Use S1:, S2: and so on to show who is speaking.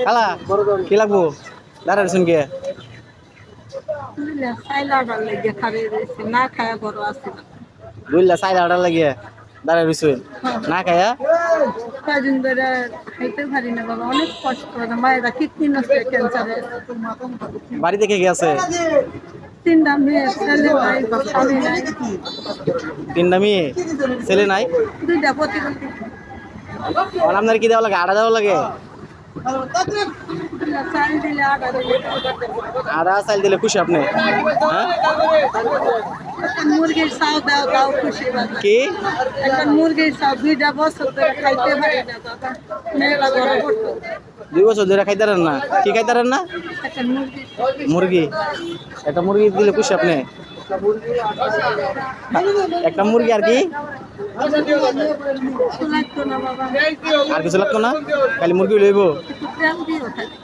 S1: খালা কি লাগবো দাঁড়া রয়েছেন কে
S2: না খায় বড় আছে
S1: বুঝলা সাইড অর্ডার লাগিয়ে দাঁড়া রয়েছেন না খায়া
S2: কয়দিন ধরে খাইতে পারি না বাবা, অনেক কষ্ট করে মায়েরা কিডনি নষ্ট ক্যান্সারে
S1: বাড়ি থেকে গেছে
S2: তিনটা মেয়ে ছেলে নাই স্বামী নাই
S1: তিনটা মেয়ে ছেলে নাই
S2: দুইটা প্রতিবন্ধী
S1: আপনার কি দেওয়া লাগে আড়া দেওয়া লাগে
S2: চাল দিলে আটা দিলে
S1: আড়া চাল দিলে খুশি আপনি হ্যাঁ
S2: মুরগির চাও দাও দাও খুশি বাবা।
S1: কি
S2: এখন মুরগির চাও 2টা বছর ধরে খাইতে পারি না বাবা, মেয়েরা ঘরে পড়তো
S1: 2 বছর ধরে খাইতারেন না কি খাইতারেন না
S2: একটা মুরগি
S1: মুরগি একটা মুরগি দিলে খুশি আপনি একটা মুরগি আর কি
S2: লাগতো না বাবা,
S1: আর কিছু লাগতো না খালি মুরগি লইব
S2: একটু প্রেম দিও খালি।